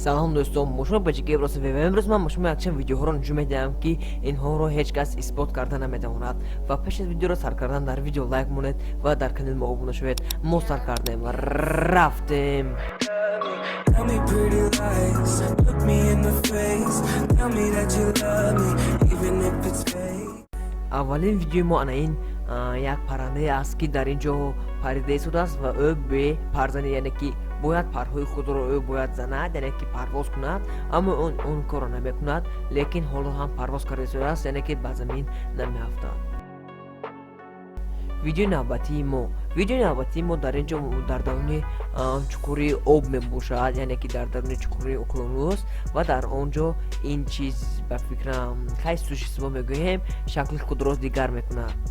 سلام دوستان، مشما بچگی ابراز امروز من شما یک چند ویدیوها رو نشون میدم که اینها رو هیچ کس اثبات کردن نمیتواند و پیش از ویدیو رو سر کردن در ویدیو لایک مونید و در کانال ما ابونه شوید. ما سر کردیم و رفتیم. Tell me pretty lies, look me in the face, tell me that you love me, even if it's fake. اولین ویدیو ما این یک پرنده است که در اینجا پریده شده است و او به پرزنی، یعنی که باید پرهای خود رو او باید زند، یعنی که پرواز کند، اما اون کار نمی کند، لیکن حالا هم پرواز کرده شده است، یعنی که به زمین نمی افتد. ویدیو نوبتی ما در اینجا در درون چکوری آب می باشد، یعنی که در درون چکوری اقیانوس و در آنجا این چیز به فکرم خیلی سوشیست ما میگوییم شکل خود را دیگر میکند.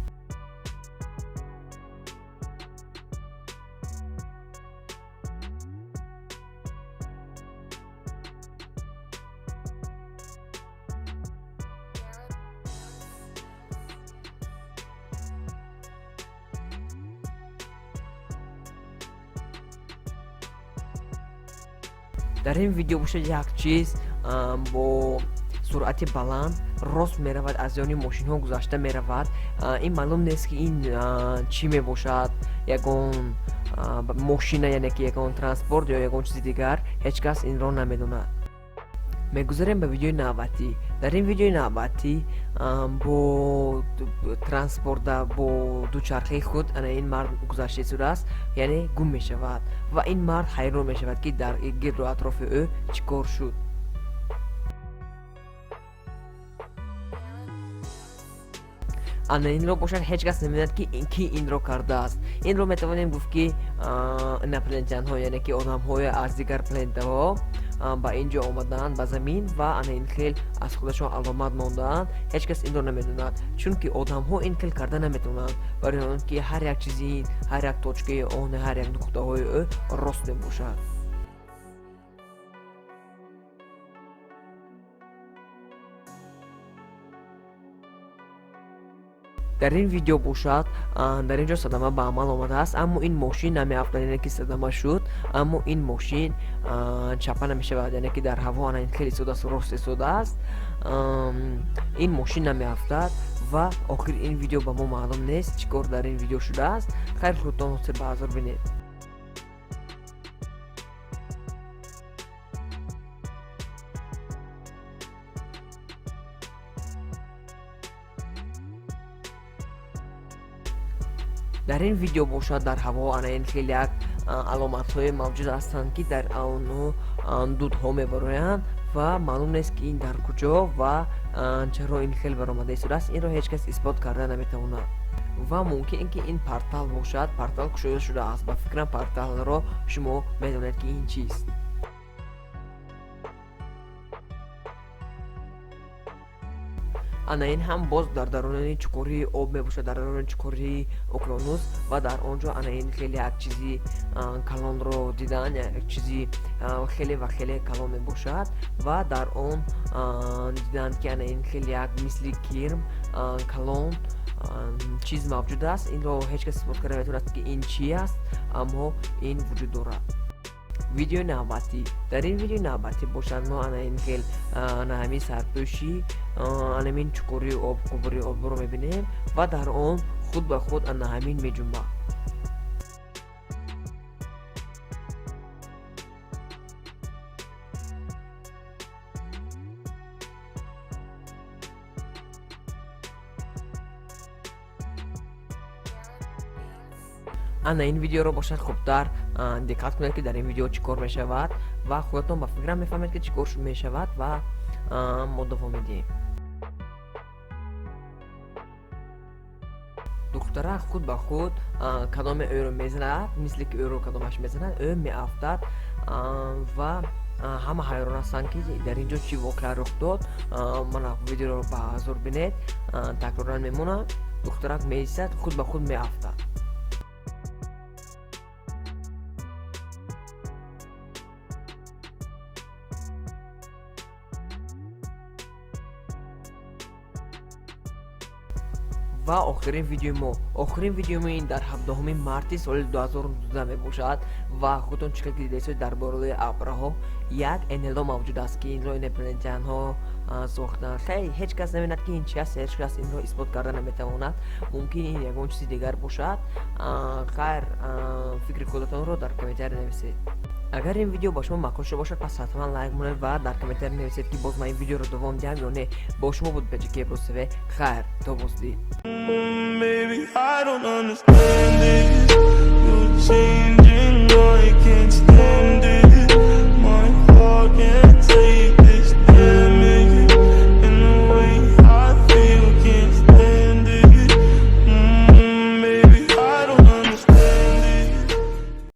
در این ویدیو باشه یک چیز با سرعت بلند راست می رود، از یعنی ماشین ها گذشته می رود. این معلوم نیست که این چی می باشد، یکون ماشین، یعنی که یکون ترانسپورت یا یکون چیز دیگر، هیچ کس این را نمیدوند. میگذاریم به ویدیو نوبتی. در این ویدیو نوبتی با ترانسپورت با دوچرخه خود این مرد گذشته شده است، یعنی گم می شود و این مرد حیران می شود که در گرد و اطراف او چیکار شد. این را باشد هیچ کس نمیداند که این را کرده است. این را میتوانیم گفت که نه پلنتن ها، یعنی که آدم های از دیگر پلنت ها با اینجا آمدند به زمین و این خیل از خودشان علامت ماندند. هیچ کس این را نمیداند، چون که آدم ها این خیل کرده نمیتونند، برای آن که هر یک چیزی، هر یک توچکه آن، هر یک نقطه های او راست نباشد. در این ویدیو باشد در اینجا صدمه به عمل آمده است، اما این ماشین نمی افتاد، یعنی که صدمه شد اما این ماشین چپه نمی شود، یعنی که در هوا این خیلی سوده است، راست سوده است. این ماشین نمی افتاد و آخر این ویدیو به ما معلوم نیست چیکار در این ویدیو شده است. خیر، خودتان سر به حضور بینید. در این ویدیو باشد در هوا این خیلی یک علامت های موجود هستند که در آن دودها میبرویند و معلوم نیست که این در کجا و چرا این خیلی برآمده شده است. این را هیچ کس اثبات کرده نمیتواند و ممکن که این پرتال باشد، پرتال کشیده شده است. با فکرم پرتال را شما میدونید که این چیست. این هم باز در درون چکوری آب می باشد، در درون چکوری اقیانوس و در آنجا این خیلی یک چیزی کلان رو دیدن، یک چیزی خیلی و خیلی کلان می باشد و در آن دیدن که این خیلی یک مثل کرم کلان چیز موجود است. این رو هیچ کس اثبات کرده نمیتواند که این چی است، اما این وجود دارد. ویدیو نوبتی. در این ویدیو نوبتی باشد ما این خیل همین سرپوشی همین چکوری آب، قبری آب رو میبینیم و در آن خود به خود همین میجنبه. این ویدیو رو باشد خوبتر دقت کنید که در این ویدیو چیکار می شود و خودتون با فکرم میفهمید که چیکار می شود و ما دوام میدیم. دختره خود به خود کدام او رو میزند، مثل که او رو کدامش میزند او می افتد و همه حیران هستند که در اینجا چی واقعا رخ داد. من ویدیو رو به حضور بینید، تکرارا میمونه. دختره می ایستد، خود به خود می افتد. و آخرین ویدیو ما این در 17 مارس سال 2019 می باشد ва худтон чӣ ки дидесои дар бораи абрҳо як нло мавҷуд аст ки инро инопланетянҳо сохтанд. Хеле ҳеҷ кас намедонад ки ин чи аст, ҳеҷ кас инро исбот карда наметавонад. Мумкин ин ягон чизи дигар бошад. Хайр, фикри худатонро дар комментария нависед. Агар ин видео ба шумо маъқул шуда бошад, пас ҳатман лайк монед ва дар комментария нависед ки боз ман ин видеоро давом диҳам ё не. Бо шумо буд Пеҷаки Абросиеве. Хайр, то боздид. Baby, I don't understand this. You change